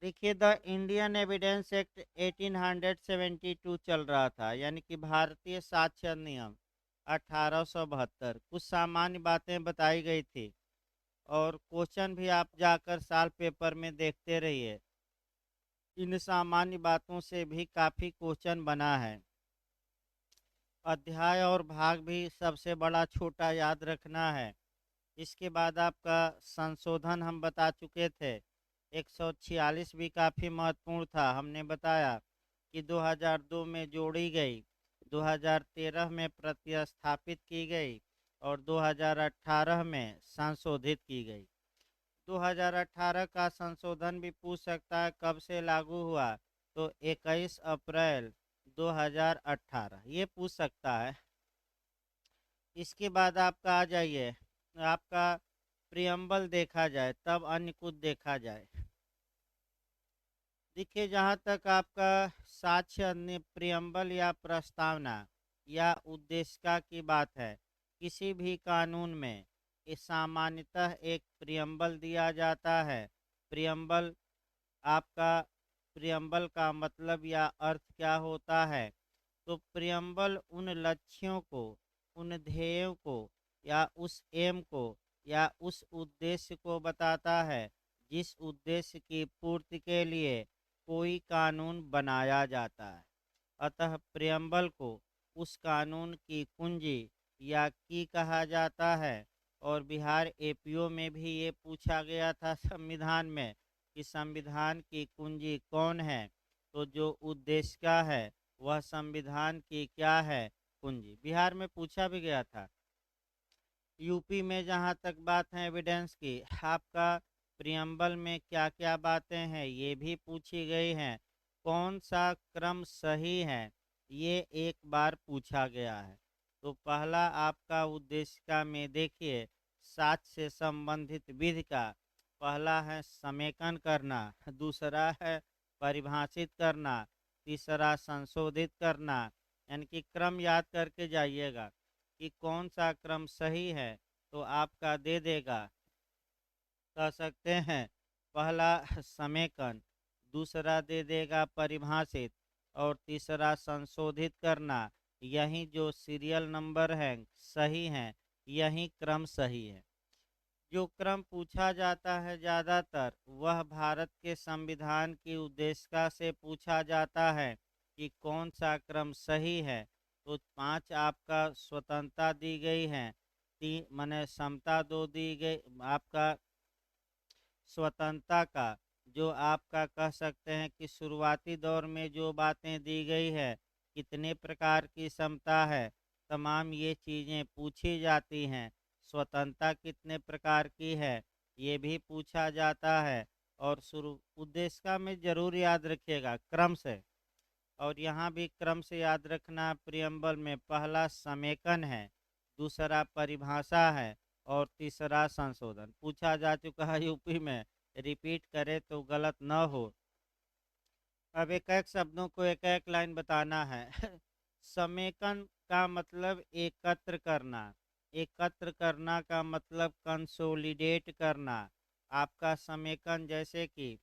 देखिए, the Indian evidence act 1872 चल रहा था, यानी कि भारतीय साक्ष्य अधिनियम 1872। कुछ सामान्य बातें बताई गई थी और क्वेश्चन भी आप जाकर साल पेपर में देखते रहिए। इन सामान्य बातों से भी काफी क्वेश्चन बना है। अध्याय और भाग भी सबसे बड़ा छोटा याद रखना है। इसके बाद आपका संशोधन हम बता चुके थे। 146 भी काफ़ी महत्वपूर्ण था। हमने बताया कि 2002 में जोड़ी गई, 2013 में प्रतिस्थापित की गई और 2018 में संशोधित की गई। 2018 का संशोधन भी पूछ सकता है कब से लागू हुआ, तो 21 अप्रैल 2018 ये पूछ सकता है। इसके बाद आपका आ जाइए, आपका प्रियम्बल देखा जाए तब अन्य कुछ देखा जाए। देखिए, जहाँ तक आपका साक्ष्य अन्य प्रियम्बल या प्रस्तावना या उद्देशिका की बात है, किसी भी कानून में इस सामान्यतः एक प्रियम्बल दिया जाता है। प्रियम्बल आपका प्रियम्बल का मतलब या अर्थ क्या होता है, तो प्रियम्बल उन लक्ष्यों को, उन ध्येयों को या उस एम को या उस उद्देश्य को बताता है जिस उद्देश्य की पूर्ति के लिए कोई कानून बनाया जाता है। अतः प्रियम्बल को उस कानून की कुंजी या की कहा जाता है। और बिहार एपीओ में भी ये पूछा गया था संविधान में कि संविधान की कुंजी कौन है, तो जो उद्देशिका है वह संविधान की क्या है, कुंजी। बिहार में पूछा भी गया था। यूपी में जहाँ तक बात है एविडेंस की, आपका प्रियम्बल में क्या क्या बातें हैं ये भी पूछी गई हैं। कौन सा क्रम सही है ये एक बार पूछा गया है। तो पहला आपका उद्देशिका में देखिए, साक्ष्य से संबंधित विधि का पहला है समेकन करना, दूसरा है परिभाषित करना, तीसरा संशोधित करना। यानी कि क्रम याद करके जाइएगा कि कौन सा क्रम सही है, तो आपका दे देगा, कह सकते हैं पहला समेकन, दूसरा दे देगा परिभाषित और तीसरा संशोधित करना। यही जो सीरियल नंबर है सही है, यही क्रम सही है। जो क्रम पूछा जाता है ज़्यादातर वह भारत के संविधान की उद्देशिका से पूछा जाता है कि कौन सा क्रम सही है। तो 5 आपका स्वतंत्रता दी गई है, तीन माने समता दो दी गई आपका स्वतंत्रता का, जो आपका कह सकते हैं कि शुरुआती दौर में जो बातें दी गई है, कितने प्रकार की समता है, तमाम ये चीज़ें पूछी जाती हैं। स्वतंत्रता कितने प्रकार की है ये भी पूछा जाता है। और शुरू उद्देशिका में जरूर याद रखिएगा क्रम से। और यहाँ भी क्रम से याद रखना, प्रियम्बल में पहला समेकन है, दूसरा परिभाषा है और तीसरा संशोधन पूछा जा चुका है यूपी में। रिपीट करे तो गलत न हो। अब एक एक शब्दों को एक एक लाइन बताना है। समेकन का मतलब एकत्र करना, एकत्र करना का मतलब कंसोलिडेट करना। आपका समेकन जैसे कि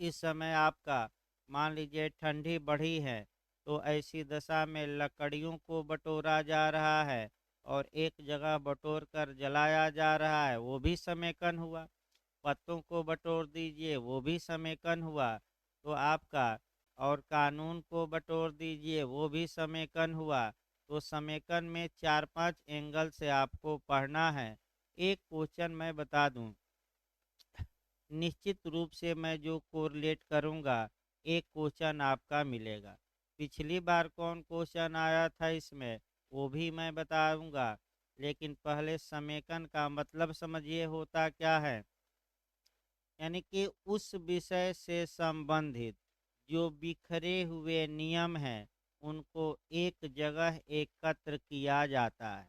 इस समय आपका मान लीजिए ठंडी बढ़ी है, तो ऐसी दशा में लकड़ियों को बटोरा जा रहा है और एक जगह बटोर कर जलाया जा रहा है, वो भी समेकन हुआ। पत्तों को बटोर दीजिए, वो भी समेकन हुआ। तो आपका और कानून को बटोर दीजिए, वो भी समेकन हुआ। तो समेकन में 4-5 एंगल से आपको पढ़ना है। एक क्वेश्चन मैं बता दूं, निश्चित रूप से मैं जो कोरिलेट करूंगा एक क्वेश्चन आपका मिलेगा। पिछली बार कौन क्वेश्चन आया था इसमें वो भी मैं बताऊंगा, लेकिन पहले समेकन का मतलब समझिए होता क्या है। यानी कि उस विषय से संबंधित जो बिखरे हुए नियम हैं उनको एक जगह एकत्र किया जाता है।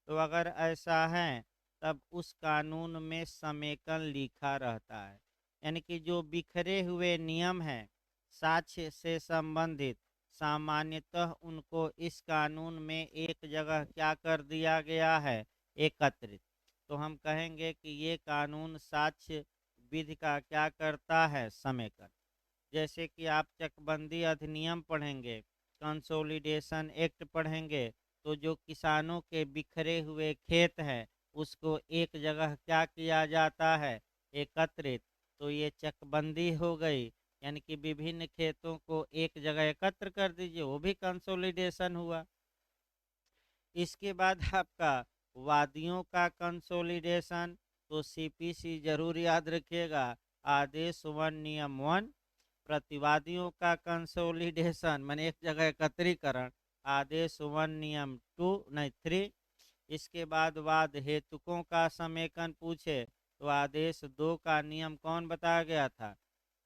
तो अगर ऐसा है तब उस कानून में समेकन लिखा रहता है। यानी कि जो बिखरे हुए नियम हैं साक्ष्य से संबंधित, सामान्यतः उनको इस कानून में एक जगह क्या कर दिया गया है, एकत्रित। तो हम कहेंगे कि ये कानून साक्ष्य विधि का क्या करता है, समेकन। जैसे कि आप चकबंदी अधिनियम पढ़ेंगे, कंसोलिडेशन एक्ट पढ़ेंगे, तो जो किसानों के बिखरे हुए खेत हैं उसको एक जगह क्या किया जाता है, एकत्रित। तो ये चकबंदी हो गई, यानी कि विभिन्न खेतों को एक जगह एकत्र कर दीजिए, वो भी कंसोलिडेशन हुआ। इसके बाद आपका वादियों का कंसोलिडेशन, तो सीपीसी जरूर याद रखिएगा, आदेश 1 नियम 1। प्रतिवादियों का कंसोलिडेशन माने एक जगह एकत्रीकरण, आदेश 1 नियम 2 नहीं 3। इसके बाद वाद हेतुकों का समेकन पूछे तो आदेश 2 का नियम कौन बताया गया था,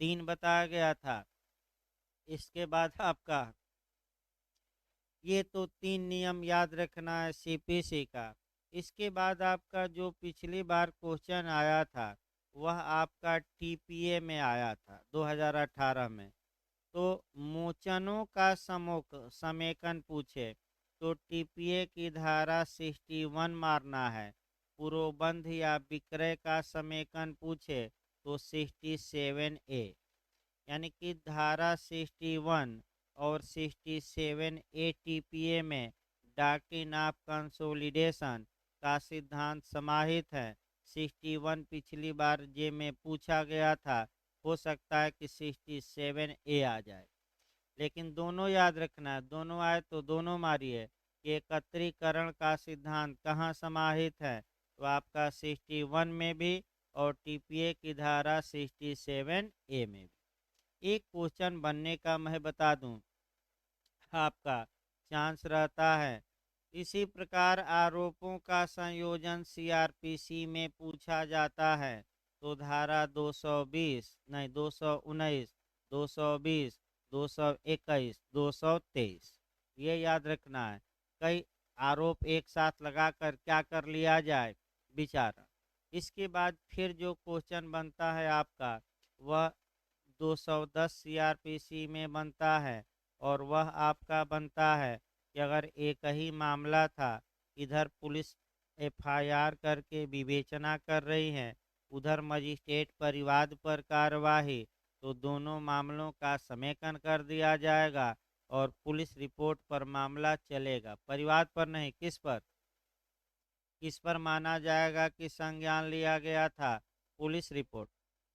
3 बताया गया था। इसके बाद आपका ये तो 3 नियम याद रखना है सीपीसी का। इसके बाद आपका जो पिछली बार क्वेश्चन आया था वह आपका टीपीए में आया था 2018 में। तो मोचनों का समेकन पूछे तो टीपीए की धारा 61 मारना है। पुरोबंध या विक्रय का समेकन पूछे तो 67A, यानी कि धारा 61 और 67A टीपीए में डॉक्ट्रिन ऑफ कंसोलिडेशन का सिद्धांत समाहित है। 61 पिछली बार जे में पूछा गया था, हो सकता है कि 67A आ जाए, लेकिन दोनों याद रखना है, दोनों आए तो दोनों मारिए कि एकत्रीकरण का सिद्धांत कहाँ समाहित है, तो आपका 61 में भी और टीपीए की धारा 67A में भी। एक क्वेश्चन बनने का मैं बता दूं आपका चांस रहता है। इसी प्रकार आरोपों का संयोजन सीआरपीसी में पूछा जाता है, तो धारा 220 नहीं 219, 220, 221, 223 ये याद रखना है। कई आरोप एक साथ लगाकर क्या कर लिया जाए, विचार। इसके बाद फिर जो क्वेश्चन बनता है आपका वह 210 सीआरपीसी में बनता है, और वह आपका बनता है कि अगर एक ही मामला था, इधर पुलिस एफआईआर करके विवेचना कर रही है, उधर मजिस्ट्रेट परिवाद पर कार्यवाही, तो दोनों मामलों का समेकन कर दिया जाएगा और पुलिस रिपोर्ट पर मामला चलेगा। परिवाद पर नहीं, किस पर, किस पर माना जाएगा कि संज्ञान लिया गया था, पुलिस रिपोर्ट।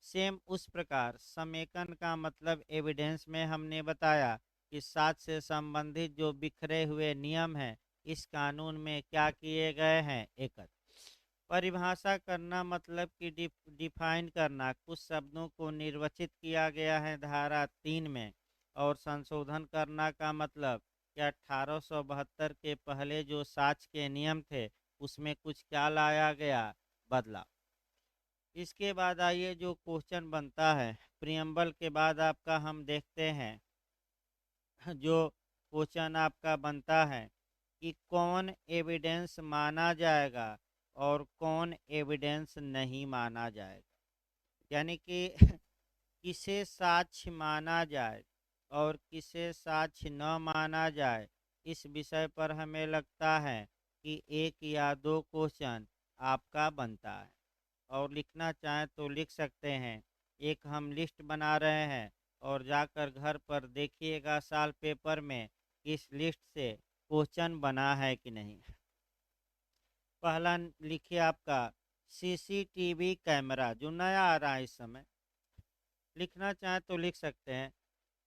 सेम उस प्रकार समेकन का मतलब एविडेंस में हमने बताया कि साक्ष्य से संबंधित जो बिखरे हुए नियम हैं इस कानून में क्या किए गए हैं, एकत्र। परिभाषा करना मतलब कि डिफाइन करना, कुछ शब्दों को निर्वचित किया गया है धारा 3 में। और संशोधन करना का मतलब कि 1872 के पहले जो साक्ष्य के नियम थे उसमें कुछ क्या लाया गया, बदलाव। इसके बाद आइए जो क्वेश्चन बनता है प्रियम्बल के बाद आपका हम देखते हैं जो क्वेश्चन आपका बनता है कि कौन एविडेंस माना जाएगा और कौन एविडेंस नहीं माना जाएगा, यानी कि किसे साक्ष्य माना जाए और किसे साक्ष्य न माना जाए। इस विषय पर हमें लगता है कि एक या दो क्वेश्चन आपका बनता है, और लिखना चाहें तो लिख सकते हैं। एक हम लिस्ट बना रहे हैं और जाकर घर पर देखिएगा साल पेपर में इस लिस्ट से क्वेश्चन बना है कि नहीं। पहला लिखिए आपका सीसीटीवी कैमरा, जो नया आ रहा है इस समय, लिखना चाहें तो लिख सकते हैं।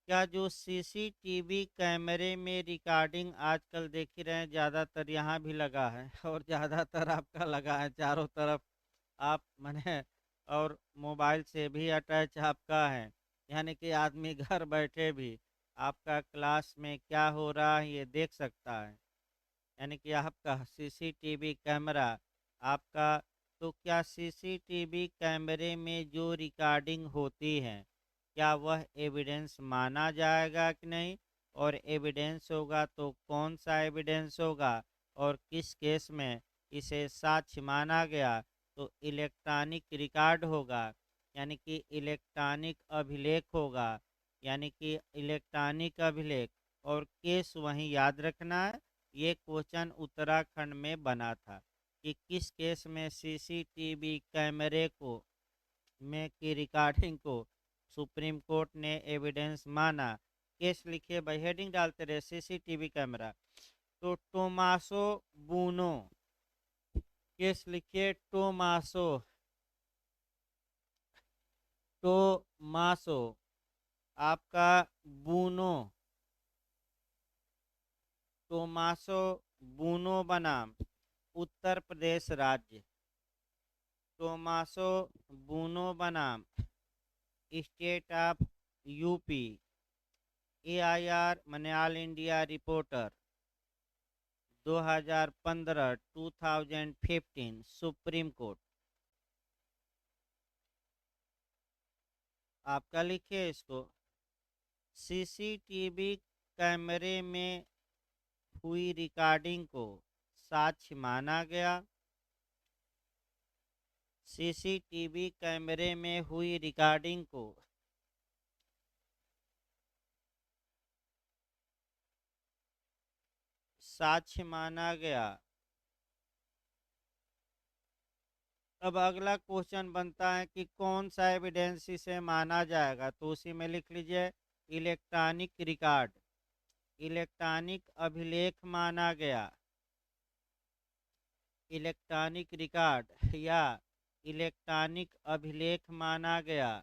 क्या जो सीसीटीवी कैमरे में रिकॉर्डिंग आजकल देख ही रहे हैं, ज़्यादातर यहाँ भी लगा है और ज़्यादातर आपका लगा है चारों तरफ, आप मने, और मोबाइल से भी अटैच आपका है, यानी कि आदमी घर बैठे भी आपका क्लास में क्या हो रहा है ये देख सकता है। यानी कि आपका सीसीटीवी कैमरा आपका, तो क्या सीसीटीवी कैमरे में जो रिकॉर्डिंग होती है क्या वह एविडेंस माना जाएगा कि नहीं, और एविडेंस होगा तो कौन सा एविडेंस होगा, और किस केस में इसे साक्ष्य माना गया, तो इलेक्ट्रॉनिक रिकॉर्ड होगा, यानी कि इलेक्ट्रॉनिक अभिलेख होगा, यानी कि इलेक्ट्रॉनिक अभिलेख। और केस वहीं याद रखना है, ये क्वेश्चन उत्तराखंड में बना था कि किस केस में सीसीटीवी कैमरे को में की रिकॉर्डिंग को सुप्रीम कोर्ट ने एविडेंस माना। केस लिखिए भाई, हेडिंग डालते रहे सीसीटीवी कैमरा। तो टोमासो बूनो, केस लिखिए टोमासो, टोमासो आपका बूनो, टोमासो बूनो बनाम उत्तर प्रदेश राज्य, टोमासो बूनो बनाम स्टेट ऑफ यूपी, एआईआर माने all India reporter 2015 2015 supreme court. आपका लिखिए इसको। सीसीटीवी कैमरे में हुई रिकॉर्डिंग को साक्ष्य माना गया। सीसीटीवी कैमरे में हुई रिकॉर्डिंग को साक्ष्य माना गया। अब अगला क्वेश्चन बनता है कि कौन सा एविडेंस इसे माना जाएगा, तो उसी में लिख लीजिए इलेक्ट्रॉनिक रिकॉर्ड, इलेक्ट्रॉनिक अभिलेख माना गया, इलेक्ट्रॉनिक रिकॉर्ड या इलेक्ट्रॉनिक अभिलेख माना गया।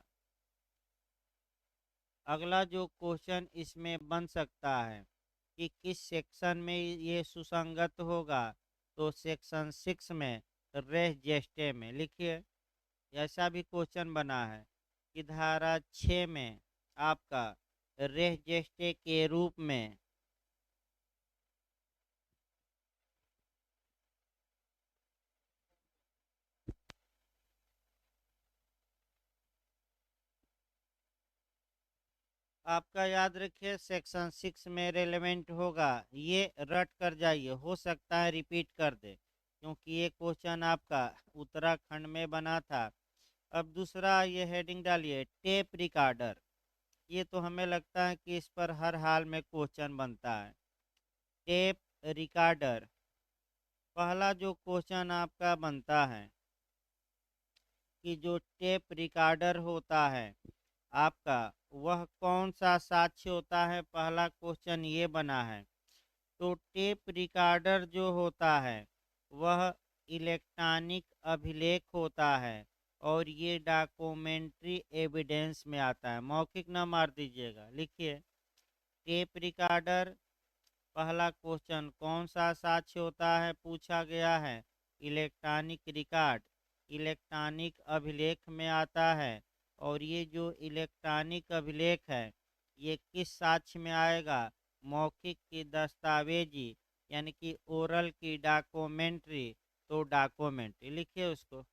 अगला जो क्वेश्चन इसमें बन सकता है कि किस सेक्शन में ये सुसंगत होगा, तो सेक्शन 6 में, रेस जेस्टे में। लिखिए, ऐसा भी क्वेश्चन बना है कि धारा 6 में आपका रेस जेस्टे के रूप में आपका याद रखिए सेक्शन 6 में रेलेवेंट होगा। ये रट कर जाइए, हो सकता है रिपीट कर दे, क्योंकि ये क्वेश्चन आपका उत्तराखंड में बना था। अब दूसरा ये हेडिंग डालिए टेप रिकॉर्डर। ये तो हमें लगता है कि इस पर हर हाल में क्वेश्चन बनता है। टेप रिकॉर्डर, पहला जो क्वेश्चन आपका बनता है कि जो टेप रिकॉर्डर होता है आपका, वह कौन सा साक्ष्य होता है, पहला क्वेश्चन ये बना है। तो टेप रिकॉर्डर जो होता है वह इलेक्ट्रॉनिक अभिलेख होता है और ये डॉक्यूमेंट्री एविडेंस में आता है। मौखिक न मार दीजिएगा, लिखिए टेप रिकॉर्डर, पहला क्वेश्चन कौन सा साक्ष्य होता है पूछा गया है, इलेक्ट्रॉनिक रिकॉर्ड, इलेक्ट्रॉनिक अभिलेख में आता है। और ये जो इलेक्ट्रॉनिक अभिलेख है ये किस साक्ष्य में आएगा, मौखिक की दस्तावेजी यानी कि ओरल की डॉक्यूमेंट्री। तो डॉक्यूमेंट्री लिखिए उसको,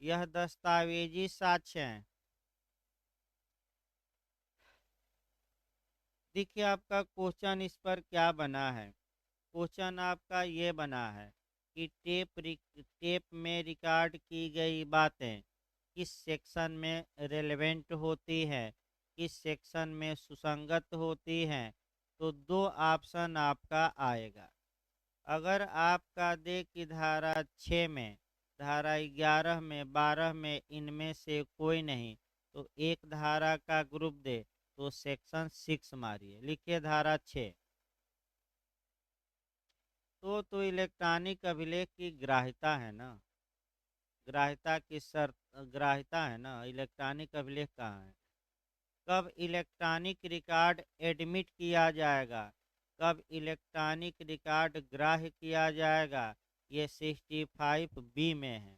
यह दस्तावेजी साक्ष्य है। देखिए आपका क्वेश्चन इस पर क्या बना है। क्वेश्चन आपका ये बना है कि टेप में रिकॉर्ड की गई बातें किस सेक्शन में रेलेवेंट होती है, किस सेक्शन में सुसंगत होती हैं। तो दो ऑप्शन आपका आएगा। अगर आपका दे कि धारा 6 में, धारा 11 में, 12 में इनमें से कोई नहीं, तो एक धारा का ग्रुप दे तो सेक्शन 6 मारिए। लिखिए धारा 6। तो इलेक्ट्रॉनिक अभिलेख की ग्राह्यता है ना, ग्राह्यता की शर्त, ग्राह्यता है ना, इलेक्ट्रॉनिक अभिलेख कहाँ है। कब इलेक्ट्रॉनिक रिकॉर्ड एडमिट किया जाएगा, कब इलेक्ट्रॉनिक रिकॉर्ड ग्राह्य किया जाएगा, ये 65B में है।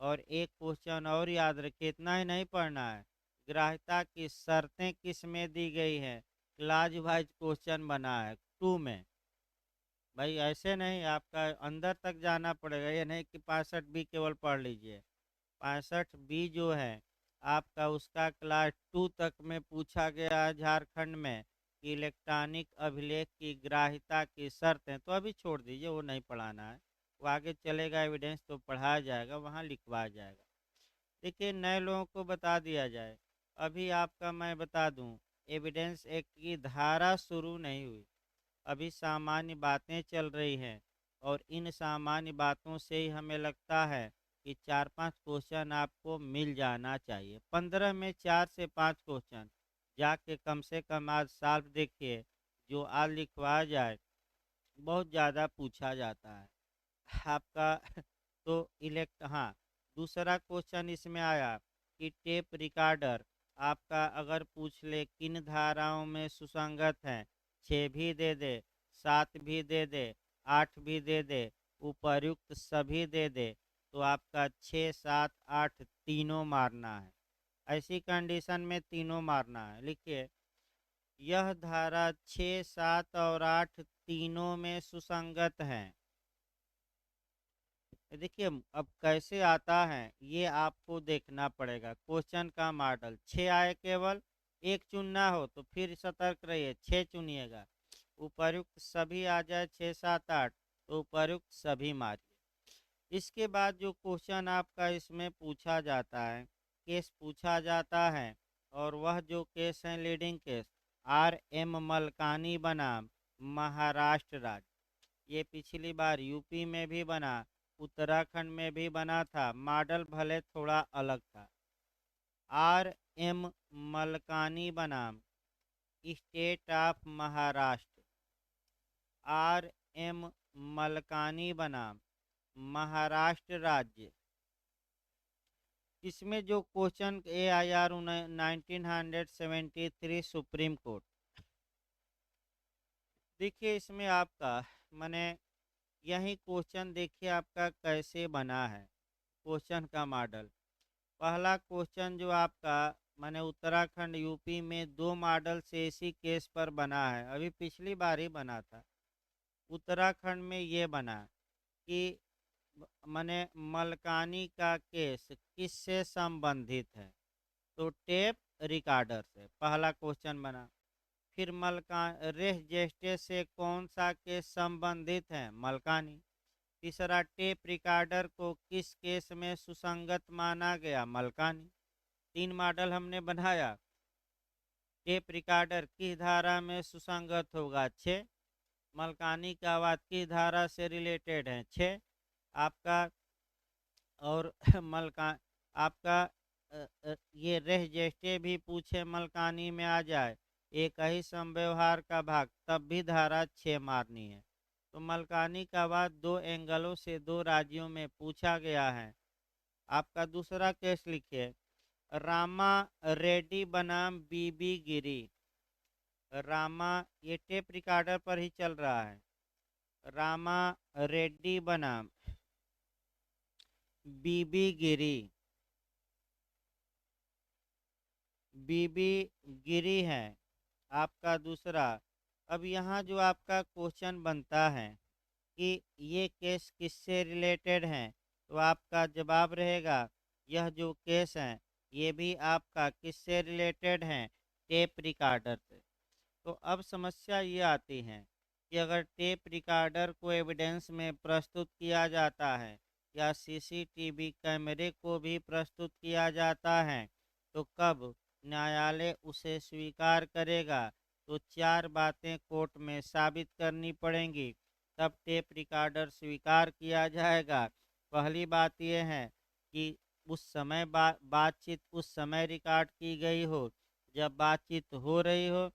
और एक क्वेश्चन और याद रखिए, इतना ही नहीं पढ़ना है, ग्राह्यता की शर्तें किस में दी गई है, क्लाज वाइज क्वेश्चन बना है 2 में। भाई ऐसे नहीं, आपका अंदर तक जाना पड़ेगा, ये नहीं कि 65B केवल पढ़ लीजिए। 65B जो है आपका उसका क्लास 2 तक में पूछा गया है झारखंड में कि इलेक्ट्रॉनिक अभिलेख की ग्राह्यता की शर्तें। तो अभी छोड़ दीजिए, वो नहीं पढ़ाना है, वो आगे चलेगा एविडेंस तो पढ़ाया जाएगा, वहाँ लिखवाया जाएगा। देखिए नए लोगों को बता दिया जाए, अभी आपका मैं बता दूं, एविडेंस एक्ट की धारा शुरू नहीं हुई, अभी सामान्य बातें चल रही हैं। और इन सामान्य बातों से ही हमें लगता है कि 4-5 क्वेश्चन आपको मिल जाना चाहिए। 15 में 4 से 5 क्वेश्चन जाके कम से कम आज सॉल्व देखिए, जो आज लिखवाया जाए बहुत ज़्यादा पूछा जाता है आपका। तो इलेक्ट हाँ, दूसरा क्वेश्चन इसमें आया कि टेप रिकॉर्डर आपका अगर पूछ ले किन धाराओं में सुसंगत हैं, 6 भी दे दे, 7 भी दे दे, 8 भी दे दे, उपर्युक्त सभी दे दे, तो आपका 6, 7, 8 तीनों मारना है। ऐसी कंडीशन में तीनों मारना है। लिखिए, यह धारा 6, 7 और 8 तीनों में सुसंगत हैं। देखिए अब कैसे आता है ये आपको देखना पड़ेगा। क्वेश्चन का मॉडल 6 आए, केवल एक चुनना हो तो फिर सतर्क रहिए, 6 चुनिएगा। उपर्युक्त सभी आ जाए 6, 7, 8, तो उपर्युक्त सभी मारिए। इसके बाद जो क्वेश्चन आपका इसमें पूछा जाता है, केस पूछा जाता है, और वह जो केस है leading case, R. M. Malkani बनाम महाराष्ट्र राज्य। ये पिछली बार यूपी में भी बना, उत्तराखंड में भी बना था, मॉडल भले थोड़ा अलग था। R. M. मलकानी बनाम state of Maharashtra, R. M. Malkani बनाम महाराष्ट्र राज्य। इसमें जो क्वेश्चन AIR 1973 सुप्रीम कोर्ट, देखिए इसमें आपका मैंने यही क्वेश्चन देखिए आपका कैसे बना है क्वेश्चन का मॉडल। पहला क्वेश्चन जो आपका मैंने उत्तराखंड यूपी में 2 मॉडल से इसी केस पर बना है, अभी पिछली बार ही बना था। उत्तराखंड में ये बना कि मैंने मलकानी का केस किससे संबंधित है, तो टेप रिकॉर्डर से पहला क्वेश्चन बना। फिर मलका रेस जेस्टे से कौन सा केस संबंधित है, मलकानी। तीसरा, टेप रिकॉर्डर को किस केस में सुसंगत माना गया, मलकानी। 3 मॉडल हमने बनाया। टेप रिकॉर्डर किस धारा में सुसंगत होगा, 6। मलकानी का आवाज किस धारा से रिलेटेड है, 6 आपका। और मलका आपका ये रेह जेस्टे भी पूछे मलकानी में आ जाए, एक ही समव्यवहार का भाग, तब भी धारा 6 मारनी है। तो मलकानी का बाद 2 एंगलों से 2 राज्यों में पूछा गया है। आपका दूसरा केस लिखिए, रामा रेड्डी बनाम बीबी गिरी। रामा, ये टेप रिकॉर्डर पर ही चल रहा है। रामा रेड्डी बनाम बीबी गिरी, बीबी गिरी है आपका दूसरा। अब यहाँ जो आपका क्वेश्चन बनता है कि ये केस किससे रिलेटेड हैं, तो आपका जवाब रहेगा यह जो केस है ये भी आपका किससे रिलेटेड हैं, टेप रिकॉर्डर से। तो अब समस्या ये आती है कि अगर टेप रिकॉर्डर को एविडेंस में प्रस्तुत किया जाता है या सीसीटीवी कैमरे को भी प्रस्तुत किया जाता है, तो कब न्यायालय उसे स्वीकार करेगा, तो 4 बातें कोर्ट में साबित करनी पड़ेंगी, तब टेप रिकॉर्डर स्वीकार किया जाएगा। पहली बात यह है कि उस समय बातचीत उस समय रिकॉर्ड की गई हो जब बातचीत हो रही हो,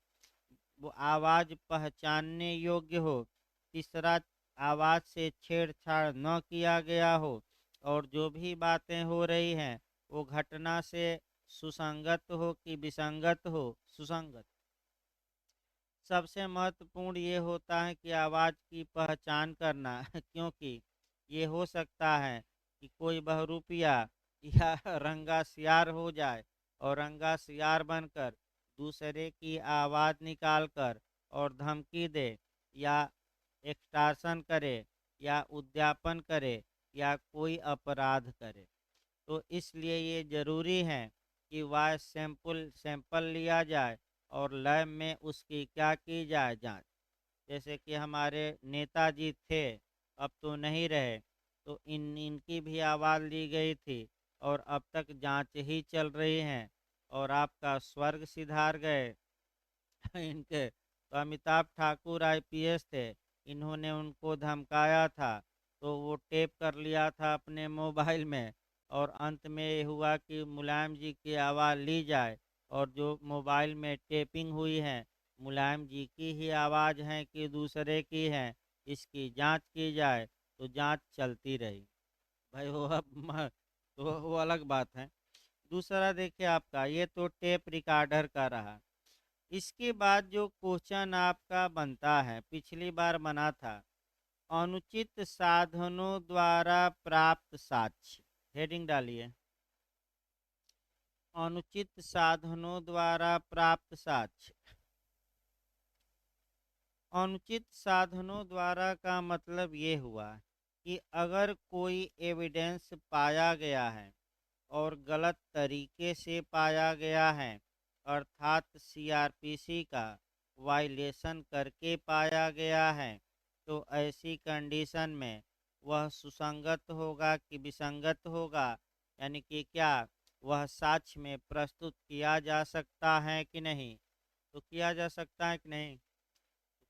वो आवाज़ पहचानने योग्य हो। तीसरा, आवाज़ से छेड़छाड़ न किया गया हो, और जो भी बातें हो रही हैं वो घटना से सुसंगत हो कि विसंगत हो, सुसंगत। सबसे महत्वपूर्ण ये होता है कि आवाज़ की पहचान करना क्योंकि ये हो सकता है कि कोई बहरूपिया या रंगा सियार हो जाए और रंगा सियार बनकर दूसरे की आवाज़ निकालकर और धमकी दे या एक्सटॉर्शन करे या उद्यापन करे या कोई अपराध करे। तो इसलिए ये ज़रूरी है कि वॉइस सैंपल लिया जाए और लैब में उसकी क्या की जाए, जांच। जैसे कि हमारे नेताजी थे, अब तो नहीं रहे, तो इनकी भी आवाज़ ली गई थी और अब तक जांच ही चल रही है, और आपका स्वर्ग सिधार गए इनके। तो अमिताभ ठाकुर IPS थे, इन्होंने उनको धमकाया था तो वो टेप कर लिया था अपने मोबाइल में, और अंत में ये हुआ कि मुलायम जी की आवाज़ ली जाए, और जो मोबाइल में टेपिंग हुई है मुलायम जी की ही आवाज़ है कि दूसरे की है, इसकी जांच की जाए। तो जांच चलती रही भाई। वो अब तो वो अलग बात है। दूसरा देखिए आपका, ये तो टेप रिकॉर्डर का रहा। इसके बाद जो क्वेश्चन आपका बनता है, पिछली बार बना था, अनुचित साधनों द्वारा प्राप्त साक्ष्य। हेडिंग डालिए, अनुचित साधनों द्वारा प्राप्त साक्ष्य। अनुचित साधनों द्वारा का मतलब ये हुआ कि अगर कोई एविडेंस पाया गया है और गलत तरीके से पाया गया है, अर्थात सीआरपीसी का वायलेशन करके पाया गया है, तो ऐसी कंडीशन में वह सुसंगत होगा कि विसंगत होगा, यानी कि क्या वह साक्ष्य में प्रस्तुत किया जा सकता है कि नहीं। तो किया जा सकता है कि नहीं।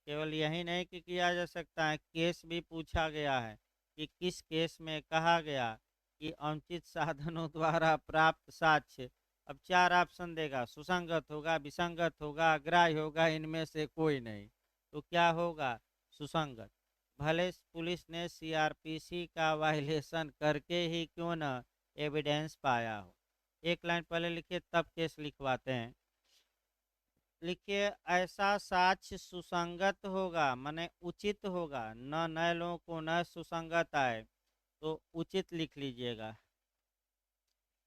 केवल यही नहीं कि किया जा सकता है, केस भी पूछा गया है कि किस केस में कहा गया कि अनुचित साधनों द्वारा प्राप्त साक्ष्य। अब चार ऑप्शन देगा, सुसंगत होगा, विसंगत होगा, ग्राह्य होगा, इनमें से कोई नहीं। तो क्या होगा, सुसंगत। भले पुलिस ने सीआरपीसी का वायलेशन करके ही क्यों न एविडेंस पाया हो। एक लाइन पहले लिखिए, तब केस लिखवाते हैं। लिखिए, ऐसा साक्ष्य सुसंगत होगा, माने उचित होगा, न नए लोगों को न सुसंगत आए तो उचित लिख लीजिएगा,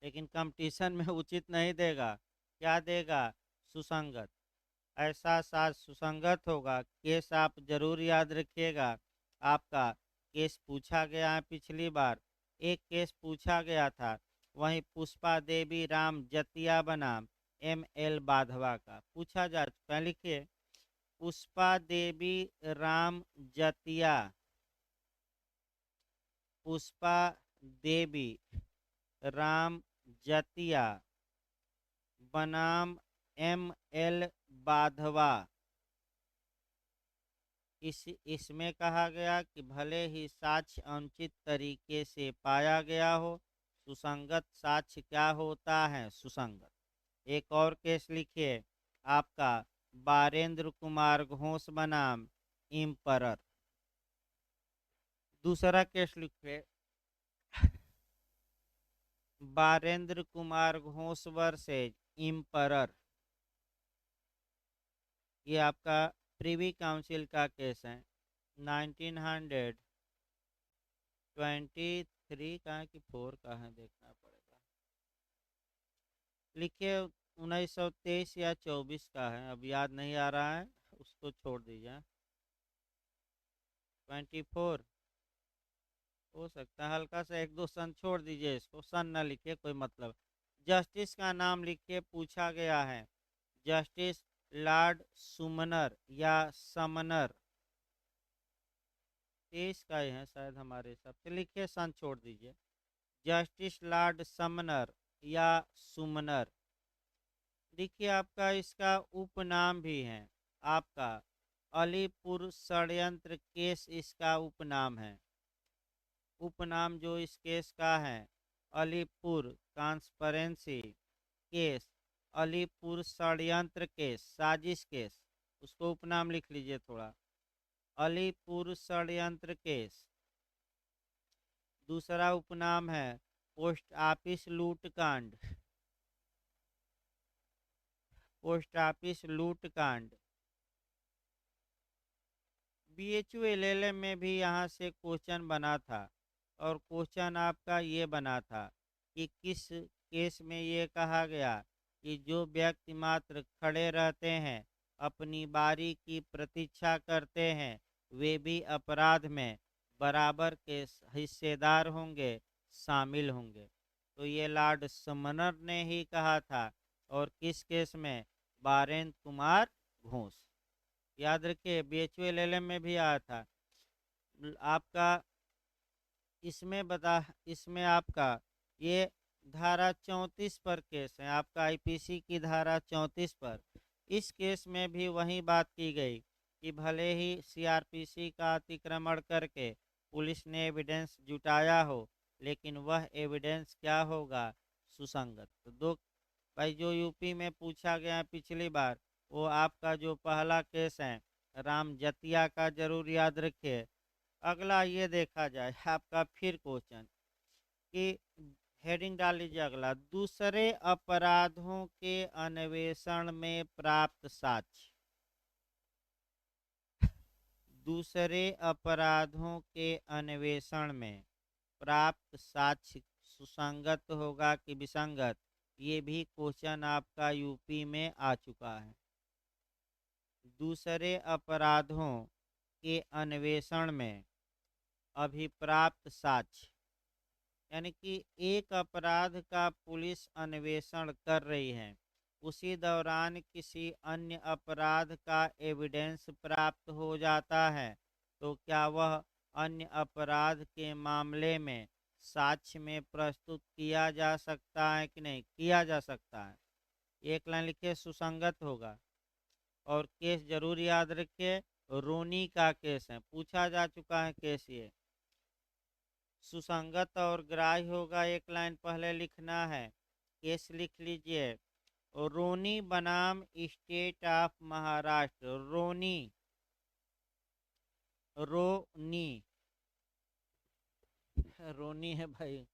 लेकिन कंपटीशन में उचित नहीं देगा, क्या देगा, सुसंगत। ऐसा साक्ष्य सुसंगत होगा। केस आप जरूर याद रखिएगा, आपका केस पूछा गया है पिछली बार। एक केस पूछा गया था, वहीं पुष्पा देवी राम जतिया बनाम ML बाधवा का पूछा जा चुका है। लिखिए, पुष्पा देवी राम जतिया, पुष्पा देवी राम जतिया बनाम ML बाधवा। इसमें कहा गया कि भले ही साक्ष्य अनुचित तरीके से पाया गया हो, सुसंगत साक्ष्य क्या होता है, सुसंगत। एक और केस लिखिए आपका, बारेंद्र कुमार घोष बनाम इम्परर। दूसरा केस लिखिए, बारेंद्र कुमार घोष वर्सेज इम्परर। ये आपका प्रीवी काउंसिल का केस है, 1923 का है कि 4 का है, देखना पड़ेगा। लिखिए 1923 या 24 का है, अब याद नहीं आ रहा है, उसको छोड़ दीजिए। 24 हो सकता है, हल्का सा एक दो सन छोड़ दीजिए, इसको सन ना लिखिए, कोई मतलब। जस्टिस का नाम लिखिए, पूछा गया है जस्टिस लॉर्ड सुमनर या समनर। 23 का ही है शायद हमारे हिसाब से, लिखिए सन छोड़ दीजिए। जस्टिस लॉर्ड समनर या सुमनर। देखिए आपका इसका उपनाम भी है, आपका अलीपुर षड्यंत्र केस इसका उपनाम है। उपनाम जो इस केस का है, अलीपुर कॉन्स्परेंसी केस, अलीपुर षड्यंत्र केस, साजिश केस, उसको उपनाम लिख लीजिए थोड़ा, अलीपुर षड्यंत्र केस। दूसरा उपनाम है पोस्ट ऑफिस लूट कांड, पोस्ट ऑफिस लूट कांड। BHU LLM में भी यहाँ से क्वेश्चन बना था, और क्वेश्चन आपका ये बना था कि किस केस में ये कहा गया कि जो व्यक्ति मात्र खड़े रहते हैं, अपनी बारी की प्रतीक्षा करते हैं, वे भी अपराध में बराबर के हिस्सेदार होंगे, शामिल होंगे। तो ये लॉर्ड समनर ने ही कहा था, और किस केस में, बारेंद्र कुमार घोष। याद रखिए, BHU LLM में भी आया था आपका। इसमें आपका ये धारा 34 पर केस है, आपका IPC की धारा 34 पर। इस केस में भी वही बात की गई कि भले ही CRPC का अतिक्रमण करके पुलिस ने एविडेंस जुटाया हो लेकिन वह एविडेंस क्या होगा, सुसंगत। तो दो भाई जो यूपी में पूछा गया है पिछली बार, वो आपका जो पहला केस है राम जतिया का, जरूर याद रखिए। अगला ये देखा जाए आपका फिर क्वेश्चन कि हेडिंग डाल लीजिए अगला, दूसरे अपराधों के अन्वेषण में प्राप्त साक्ष्य। दूसरे अपराधों के अन्वेषण में प्राप्त साक्ष्य सुसंगत होगा कि विसंगत, ये भी क्वेश्चन आपका यूपी में आ चुका है। दूसरे अपराधों के अन्वेषण में अभिप्राप्त साक्ष्य, यानी कि एक अपराध का पुलिस अन्वेषण कर रही है, उसी दौरान किसी अन्य अपराध का एविडेंस प्राप्त हो जाता है, तो क्या वह अन्य अपराध के मामले में साक्ष्य में प्रस्तुत किया जा सकता है कि नहीं, किया जा सकता है। एक लाइन लिखिए सुसंगत होगा। और केस जरूर याद रखिए, रोनी का केस है, पूछा जा चुका है केस ये। सुसंगत और ग्राह्य होगा, एक लाइन पहले लिखना है। केस लिख लीजिए, रोनी बनाम स्टेट ऑफ महाराष्ट्र। रोनी, रोनी, रोनी है भाई,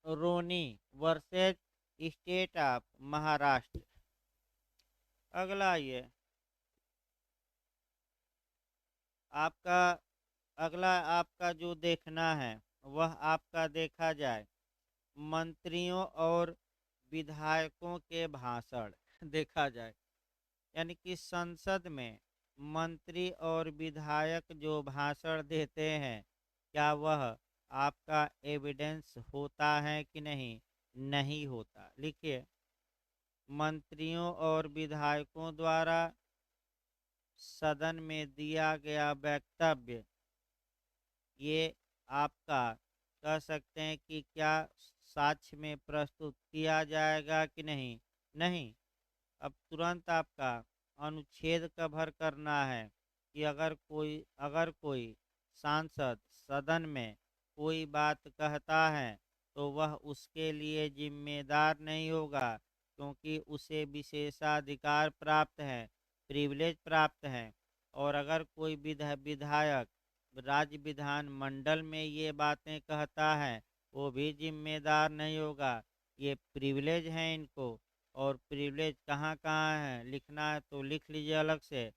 रोनी वर्सेज स्टेट ऑफ महाराष्ट्र। अगला ये आपका, अगला आपका जो देखना है वह आपका देखा जाए मंत्रियों और विधायकों के भाषण देखा जाए, यानी कि संसद में मंत्री और विधायक जो भाषण देते हैं, क्या वह आपका एविडेंस होता है कि नहीं, नहीं होता। लिखिए, मंत्रियों और विधायकों द्वारा सदन में दिया गया वक्तव्य, ये आपका कह सकते हैं कि क्या साक्ष्य में प्रस्तुत किया जाएगा कि नहीं, नहीं। अब तुरंत आपका अनुच्छेद कवर करना है कि अगर कोई सांसद सदन में कोई बात कहता है तो वह उसके लिए जिम्मेदार नहीं होगा, क्योंकि उसे विशेषाधिकार प्राप्त है, प्रिविलेज प्राप्त है। और अगर कोई विधायक राज्य विधान मंडल में ये बातें कहता है, वो भी जिम्मेदार नहीं होगा, ये प्रिविलेज हैं इनको। और प्रिविलेज कहाँ कहाँ है लिखना है तो लिख लीजिए अलग से।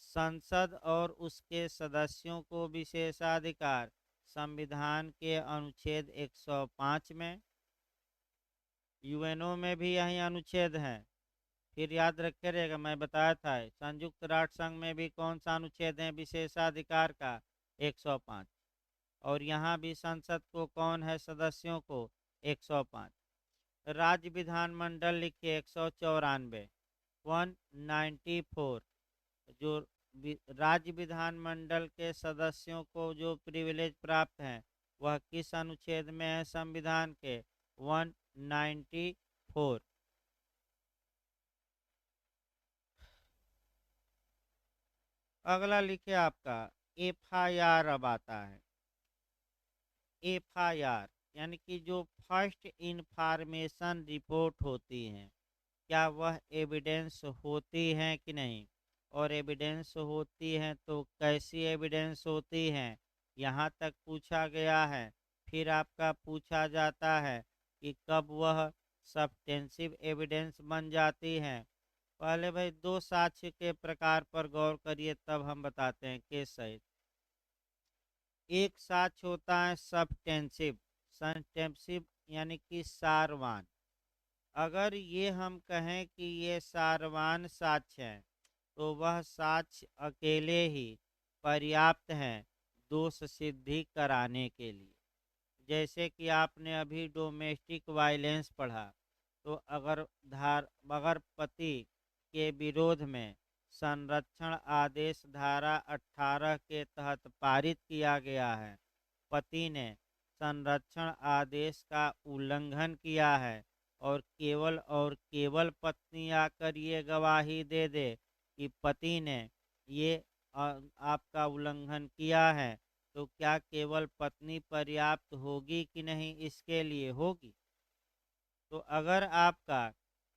संसद और उसके सदस्यों को विशेषाधिकार, संविधान के अनुच्छेद 105 में, यूएनओ में भी यही अनुच्छेद है। फिर याद रखे रहेगा, मैं बताया था संयुक्त राष्ट्र संघ में भी कौन सा अनुच्छेद है विशेषाधिकार का, 105। और यहाँ भी संसद को कौन है सदस्यों को, 105। राज्य विधानमंडल लिखिए 194, 194। जो राज्य विधानमंडल के सदस्यों को जो प्रिविलेज प्राप्त है वह किस अनुच्छेद में है संविधान के, 194। अगला लिखिए आपका एफआईआर अब आता है। एफआईआर यानी कि जो फर्स्ट इंफॉर्मेशन रिपोर्ट होती है, क्या वह एविडेंस होती हैं कि नहीं। और एविडेंस होती हैं तो कैसी एविडेंस होती हैं, यहाँ तक पूछा गया है। फिर आपका पूछा जाता है कि कब वह सब्सटेंसिव एविडेंस बन जाती हैं। पहले भाई दो साक्ष्य के प्रकार पर गौर करिए, तब हम बताते हैं केस सहित। एक साक्ष्य होता है सब्सटेंसिव, सब्सटेंसिव यानी कि सारवान। अगर ये हम कहें कि ये सारवान साक्ष्य है तो वह साक्ष्य अकेले ही पर्याप्त हैं दोष सिद्धि कराने के लिए। जैसे कि आपने अभी डोमेस्टिक वायलेंस पढ़ा, तो अगर पति के विरोध में संरक्षण आदेश धारा 18 के तहत पारित किया गया है, पति ने संरक्षण आदेश का उल्लंघन किया है और केवल पत्नी आकर ये गवाही दे दे कि पति ने ये आपका उल्लंघन किया है, तो क्या केवल पत्नी पर्याप्त होगी कि नहीं, इसके लिए होगी। तो अगर आपका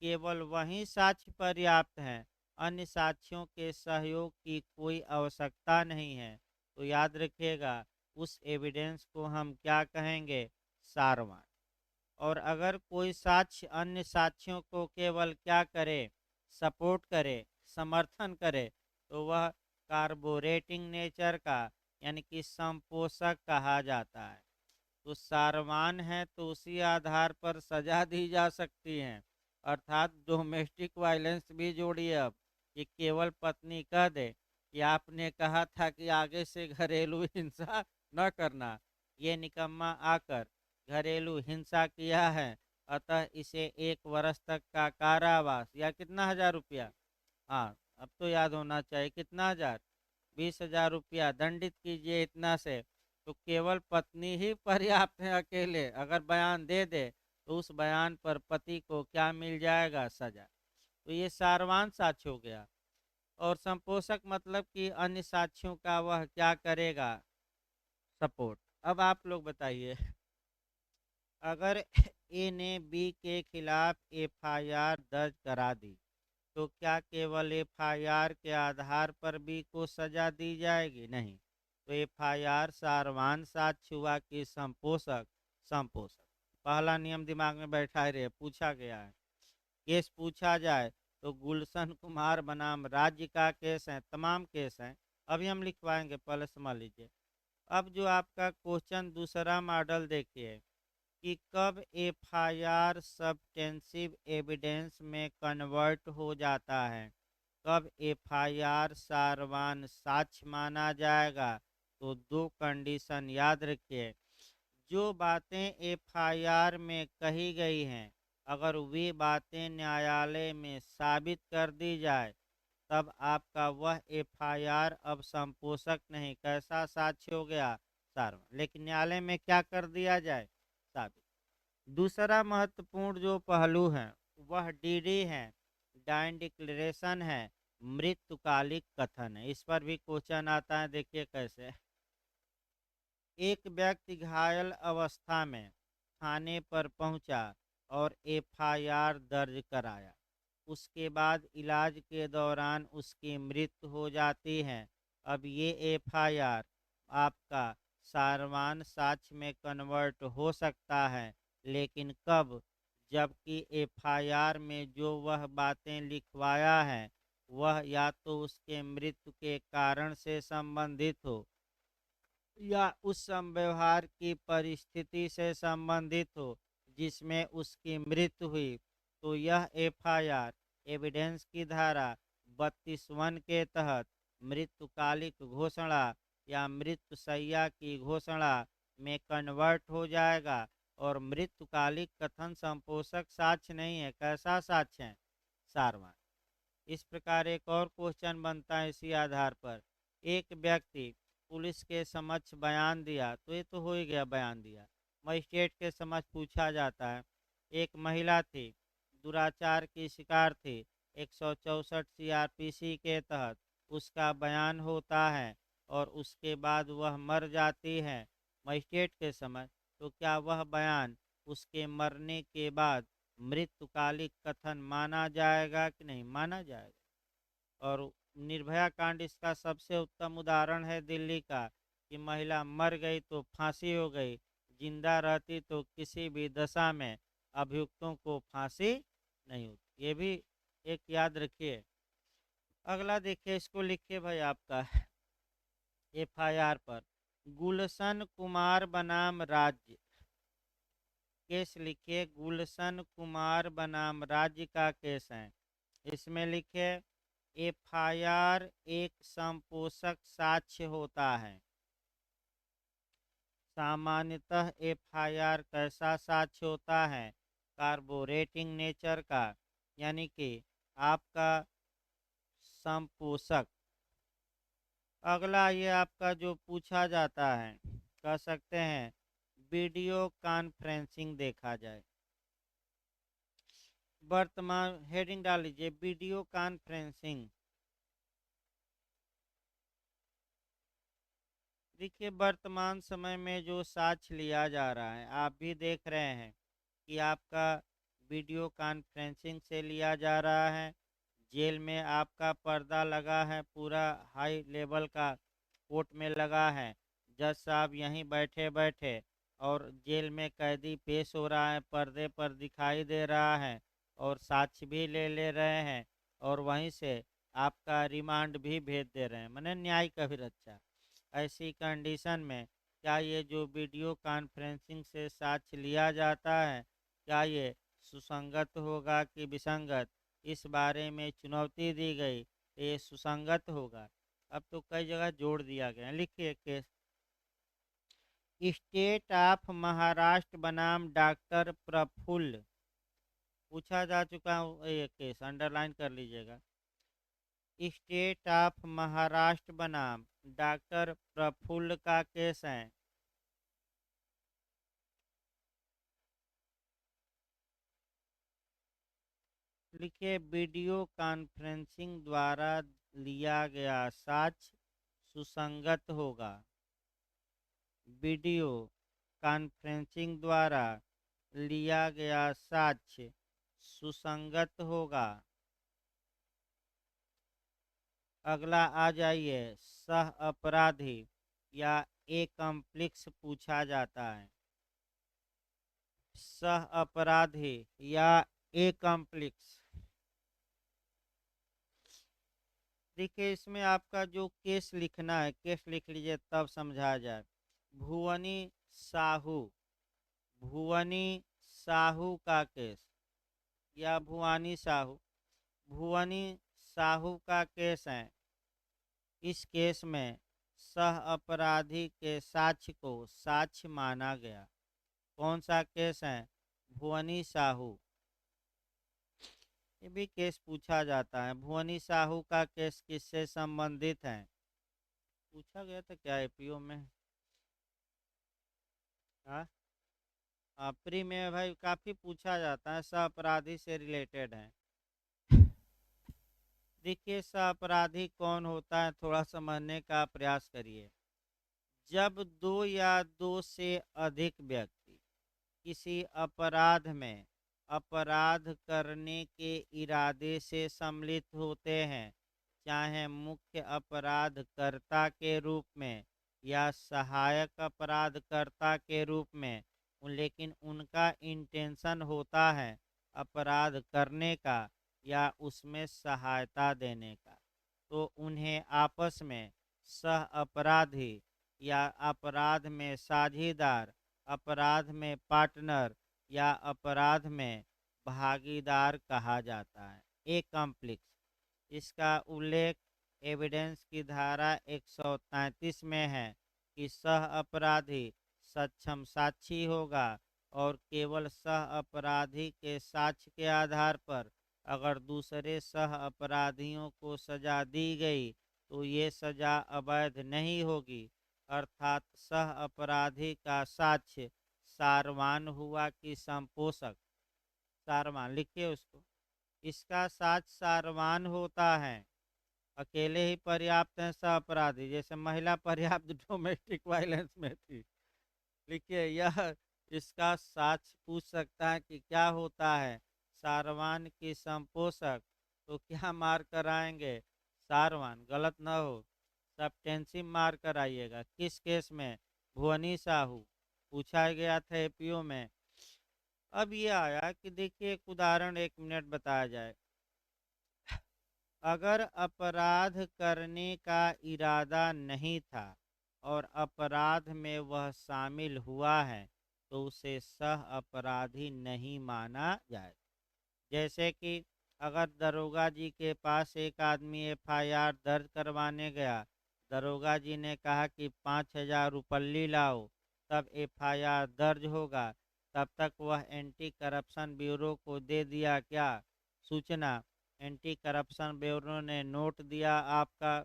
केवल वही साक्ष्य पर्याप्त है, अन्य साक्ष्यों के सहयोग की कोई आवश्यकता नहीं है, तो याद रखिएगा उस एविडेंस को हम क्या कहेंगे, सारवान। और अगर कोई साक्ष्य अन्य साक्ष्यों को केवल क्या करे, सपोर्ट करे, समर्थन करे, तो वह कार्बोरेटिंग नेचर का यानी कि संपोषक कहा जाता है। तो सारवान है तो उसी आधार पर सजा दी जा सकती है, अर्थात डोमेस्टिक वायलेंस भी जोड़िए अब, कि केवल पत्नी कह दे कि आपने कहा था कि आगे से घरेलू हिंसा न करना, ये निकम्मा आकर घरेलू हिंसा किया है, अतः इसे 1 वर्ष तक का कारावास या कितना 1000 रुपया, हाँ अब तो याद होना चाहिए, कितना हजार, 20,000 रुपया दंडित कीजिए इतना से। तो केवल पत्नी ही पर्याप्त है, अकेले अगर बयान दे दे तो उस बयान पर पति को क्या मिल जाएगा, सजा। तो ये सारवान साक्ष्य हो गया। और संपोषक मतलब कि अन्य साक्ष्यों का वह क्या करेगा, सपोर्ट। अब आप लोग बताइए, अगर ए ने बी के खिलाफ एफआईआर दर्ज करा दी, तो क्या केवल एफआईआर के आधार पर बी को सजा दी जाएगी, नहीं। तो एफआईआर सारवान साक्ष्य हुआ कि संपोषक, संपोषक। पहला नियम दिमाग में बैठा रहे, पूछा गया है, केस पूछा जाए तो गुलशन कुमार बनाम राज्य का केस है, तमाम केस हैं, अभी हम लिखवाएंगे, पहले समझ लीजिए। अब जो आपका क्वेश्चन दूसरा मॉडल देखिए कि कब एफआईआर सब्सटेंसिव एविडेंस में कन्वर्ट हो जाता है, कब एफआईआर सारवान साक्ष्य माना जाएगा। तो दो कंडीशन याद रखिए, जो बातें एफआईआर में कही गई हैं, अगर वे बातें न्यायालय में साबित कर दी जाए, तब आपका वह एफआईआर अब संपोषक नहीं, कैसा साक्ष्य हो गया, सारवान। लेकिन न्यायालय में क्या कर दिया जाए, साबित। दूसरा महत्वपूर्ण जो पहलू है वह डीडी है, डाइन डिक्लेरेशन है, मृत्युकालिक कथन है। इस पर भी क्वेश्चन आता है, देखिए कैसे। एक व्यक्ति घायल अवस्था में थाने पर पहुंचा और एफआईआर दर्ज कराया, उसके बाद इलाज के दौरान उसकी मृत्यु हो जाती है। अब ये एफआईआर आपका सारवान साक्ष्य में कन्वर्ट हो सकता है, लेकिन कब, जबकि एफआईआर में जो वह बातें लिखवाया है वह या तो उसके मृत्यु के कारण से संबंधित हो या उस व्यवहार की परिस्थिति से संबंधित हो जिसमें उसकी मृत्यु हुई। तो यह एफआईआर एविडेंस की धारा 32(1) के तहत मृत्युकालिक घोषणा या मृत्युशैया की घोषणा में कन्वर्ट हो जाएगा। और मृत्युकालिक कथन संपोषक साक्ष्य नहीं है, कैसा साक्ष्य है, सारवान। इस प्रकार एक और क्वेश्चन बनता है इसी आधार पर, एक व्यक्ति पुलिस के समक्ष बयान दिया, तो ये तो हो ही गया, बयान दिया, मजिस्ट्रेट के समक्ष पूछा जाता है। एक महिला थी, दुराचार की शिकार थी, 164 सीआरपीसी के तहत उसका बयान होता है और उसके बाद वह मर जाती है मजिस्ट्रेट के समक्ष। तो क्या वह बयान उसके मरने के बाद मृत्युकालिक कथन माना जाएगा कि नहीं, माना जाएगा। और निर्भया कांड इसका सबसे उत्तम उदाहरण है दिल्ली का, कि महिला मर गई तो फांसी हो गई, जिंदा रहती तो किसी भी दशा में अभियुक्तों को फांसी नहीं होती। ये भी एक याद रखिए। अगला देखिए, इसको लिखिए भाई आपका एफआईआर पर गुलशन कुमार बनाम राज्य, केस लिखिए, गुलशन कुमार बनाम राज्य का केस है। इसमें लिखे एफआईआर एक संपोषक साक्ष्य होता है। सामान्यतः एफआईआर कैसा साक्ष्य होता है, कार्बोरेटिंग नेचर का, यानी कि आपका संपोषक। अगला ये आपका जो पूछा जाता है, कह सकते हैं वीडियो कॉन्फ्रेंसिंग देखा जाए। वर्तमान हेडिंग डाल लीजिए, वीडियो कॉन्फ्रेंसिंग। देखिए वर्तमान समय में जो साक्ष्य लिया जा रहा है, आप भी देख रहे हैं कि आपका वीडियो कॉन्फ्रेंसिंग से लिया जा रहा है। जेल में आपका पर्दा लगा है, पूरा हाई लेवल का कोर्ट में लगा है। जज साहब यहीं बैठे बैठे और जेल में कैदी पेश हो रहा है, पर्दे पर दिखाई दे रहा है और साक्ष्य भी ले ले रहे हैं और वहीं से आपका रिमांड भी भेज दे रहे हैं, माने न्याय का भी रक्षा। ऐसी कंडीशन में क्या ये जो वीडियो कॉन्फ्रेंसिंग से साक्ष्य लिया जाता है, क्या ये सुसंगत होगा कि विसंगत, इस बारे में चुनौती दी गई तो ये सुसंगत होगा। अब तो कई जगह जोड़ दिया गया है। लिखिए केस, स्टेट ऑफ महाराष्ट्र बनाम डॉक्टर प्रफुल्ल, पूछा जा चुका है ये केस, अंडरलाइन कर लीजिएगा। स्टेट ऑफ महाराष्ट्र बनाम डॉक्टर प्रफुल्ल का केस है। लिखिए वीडियो कॉन्फ्रेंसिंग द्वारा लिया गया साक्ष्य सुसंगत होगा। वीडियो कॉन्फ्रेंसिंग द्वारा लिया गया साक्ष्य सुसंगत होगा। अगला आ जाइए, सह अपराधी या एकम्प्लिक्स पूछा जाता है। सह अपराधी या एकम्प्लिक्स, देखिए इसमें आपका जो केस लिखना है, केस लिख लीजिए तब समझा जाए। भुवनी साहू, भुवनी साहू का केस या भुवानी साहू, भुवनी साहू का केस है। इस केस में सह अपराधी के साक्ष्य को साक्ष्य माना गया। कौन सा केस है? भुवनी साहू। ये भी केस पूछा जाता है। भुवनी साहू का केस किससे संबंधित है? पूछा गया था क्या एपीओ में? हाँ हाँ, प्री में भाई काफी पूछा जाता है, सह अपराधी से रिलेटेड है। देखिए सह अपराधी कौन होता है, थोड़ा समझने का प्रयास करिए। जब दो या दो से अधिक व्यक्ति किसी अपराध में अपराध करने के इरादे से सम्मिलित होते हैं, चाहे मुख्य अपराधकर्ता के रूप में या सहायक अपराधकर्ता के रूप में, लेकिन उनका इंटेंशन होता है अपराध करने का या उसमें सहायता देने का, तो उन्हें आपस में सह अपराधी या अपराध में साझीदार, अपराध में पार्टनर या अपराध में भागीदार कहा जाता है। ए कॉम्प्लेक्स, इसका उल्लेख एविडेंस की धारा 133 में है कि सह अपराधी सक्षम साक्षी होगा और केवल सह अपराधी के साक्ष्य के आधार पर अगर दूसरे सह अपराधियों को सजा दी गई तो ये सजा अवैध नहीं होगी। अर्थात सह अपराधी का साक्ष्य सारवान हुआ कि संपोषक? सारवान, लिखिए उसको। इसका साक्ष्य सारवान होता है। अकेले ही पर्याप्त है सह अपराधी, जैसे महिला पर्याप्त डोमेस्टिक वायलेंस में थी। लिखिए यह इसका साक्ष्य पूछ सकता है कि क्या होता है सारवान की संपोषक, तो क्या मार कराएंगे? सारवान, गलत न हो, सब्टेंसिव मार कराइएगा। किस केस में? भुवनी साहू, पूछा गया था एपीओ में। अब ये आया कि देखिए एक उदाहरण, 1 मिनट बताया जाए। अगर अपराध करने का इरादा नहीं था और अपराध में वह शामिल हुआ है तो उसे सह अपराधी नहीं माना जाए। जैसे कि अगर दरोगा जी के पास एक आदमी एफआईआर दर्ज करवाने गया, दरोगा जी ने कहा कि 5,000 रुपल्ली लाओ तब एफआईआर दर्ज होगा, तब तक वह एंटी करप्शन ब्यूरो को दे दिया क्या सूचना, एंटी करप्शन ब्यूरो ने नोट दिया आपका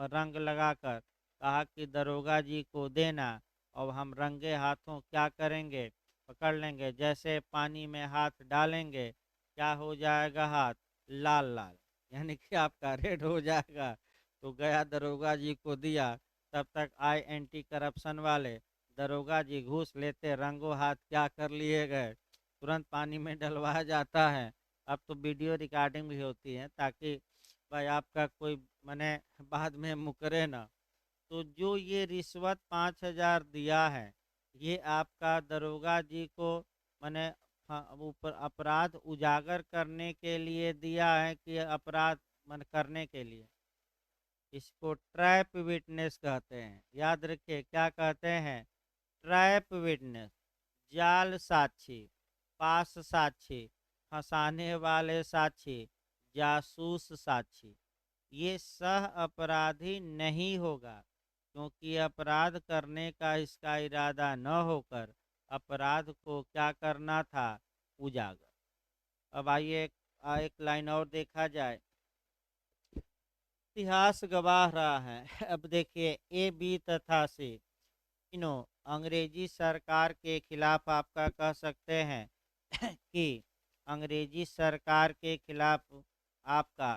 रंग लगाकर, कहा कि दरोगा जी को देना, और हम रंगे हाथों क्या करेंगे, पकड़ लेंगे, जैसे पानी में हाथ डालेंगे क्या हो जाएगा? हाथ लाल लाल, यानी कि आपका रेड हो जाएगा। तो गया दरोगा जी को दिया, तब तक आई एंटी करप्शन वाले दरोगा जी घूस लेते, रंगों हाथ क्या कर लिए गए, तुरंत पानी में डलवाया जाता है। अब तो वीडियो रिकॉर्डिंग भी होती है ताकि भाई आपका कोई मने बाद में मुकरे ना। तो जो ये रिश्वत 5,000 दिया है, ये आपका दरोगा जी को मने ऊपर अपराध उजागर करने के लिए दिया है कि अपराध मन करने के लिए? इसको ट्रैप विटनेस कहते हैं। याद रखिए क्या कहते हैं, ट्रैप विटनेस, जाल साक्षी, पास साक्षी, फंसाने वाले साक्षी, जासूस साक्षी। ये सह अपराधी नहीं होगा, क्योंकि अपराध करने का इसका इरादा न होकर अपराध को क्या करना था, उजागर। अब आइए एक लाइन और देखा जाए। इतिहास गवाह रहा है। अब देखिए, ए बी तथा सी तीनों अंग्रेजी सरकार के खिलाफ आपका कह सकते हैं कि अंग्रेजी सरकार के खिलाफ आपका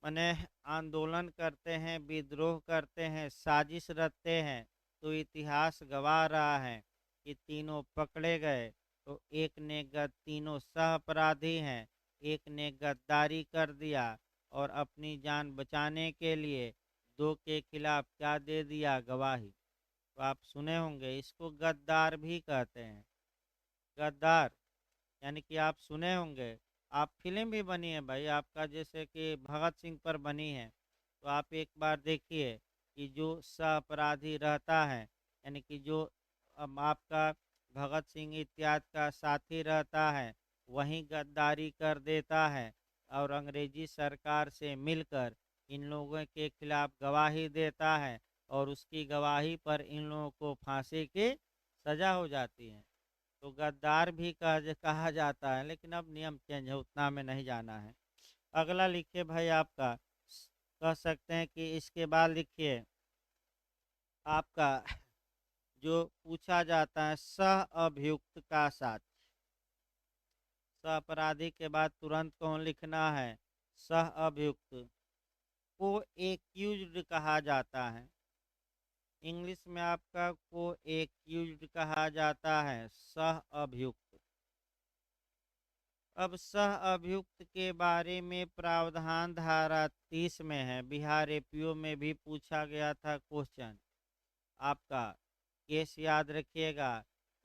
मने आंदोलन करते हैं, विद्रोह करते हैं, साजिश रचते हैं। तो इतिहास गवाह रहा है कि तीनों पकड़े गए। तो एक ने तीनों सह अपराधी हैं, एक ने गद्दारी कर दिया और अपनी जान बचाने के लिए दो के खिलाफ क्या दे दिया, गवाही। तो आप सुने होंगे, इसको गद्दार भी कहते हैं। गद्दार यानी कि आप सुने होंगे, आप फिल्म भी बनी है भाई आपका, जैसे कि भगत सिंह पर बनी है। तो आप एक बार देखिए कि जो सह अपराधी रहता है, यानी कि जो आपका भगत सिंह इत्यादि का साथी रहता है, वहीं गद्दारी कर देता है और अंग्रेजी सरकार से मिलकर इन लोगों के खिलाफ गवाही देता है और उसकी गवाही पर इन लोगों को फांसी की सजा हो जाती है। तो गद्दार भी कहा जाता है, लेकिन अब नियम चेंज है, उतना में नहीं जाना है। अगला लिखिए भाई आपका, कह सकते हैं कि इसके बाद लिखिए आपका जो पूछा जाता है, सह अभियुक्त का साथ। सह अपराधी के बाद तुरंत कौन लिखना है, सह अभियुक्त को एक्यूज्ड कहा जाता है। इंग्लिश में आपका को एक्यूज्ड कहा जाता है, सह अभियुक्त। अब सह अभियुक्त के बारे में प्रावधान धारा 30 में है। बिहार एपीओ में भी पूछा गया था क्वेश्चन आपका। केस याद रखिएगा,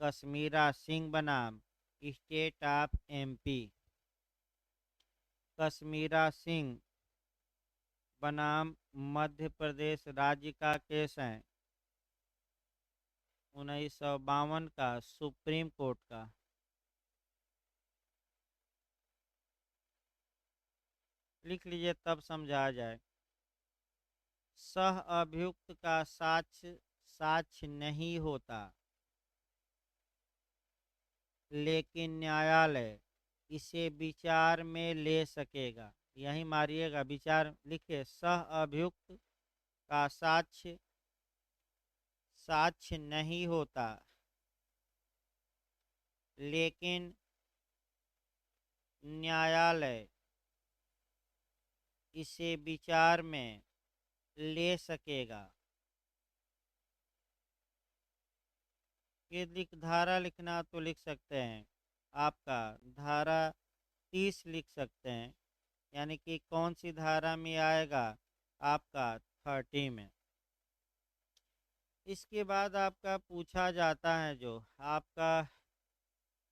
कश्मीरा सिंह बनाम state of MP. Kashmira Singh बनाम मध्य प्रदेश राज्य का केस है, 1952 का, सुप्रीम कोर्ट का। लिख लीजिए तब समझा जाए। सह अभियुक्त का साक्ष्य साक्ष्य नहीं होता, लेकिन न्यायालय इसे विचार में ले सकेगा। यही मारिएगा, विचार लिखिए, सह अभियुक्त का साक्ष्य साक्ष्य नहीं होता, लेकिन न्यायालय इसे विचार में ले सकेगा। ये धारा लिखना तो लिख सकते हैं आपका, धारा 30 लिख सकते हैं, यानी कि कौन सी धारा में आएगा, आपका 30 में। इसके बाद आपका पूछा जाता है जो आपका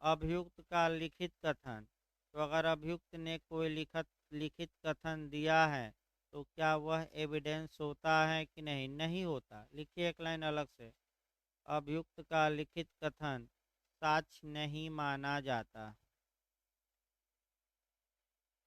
अभियुक्त का लिखित कथन। तो अगर अभियुक्त ने कोई लिखित कथन दिया है तो क्या वह एविडेंस होता है कि नहीं, नहीं होता। लिखिए एक लाइन अलग से, अभियुक्त का लिखित कथन साक्ष्य नहीं माना जाता।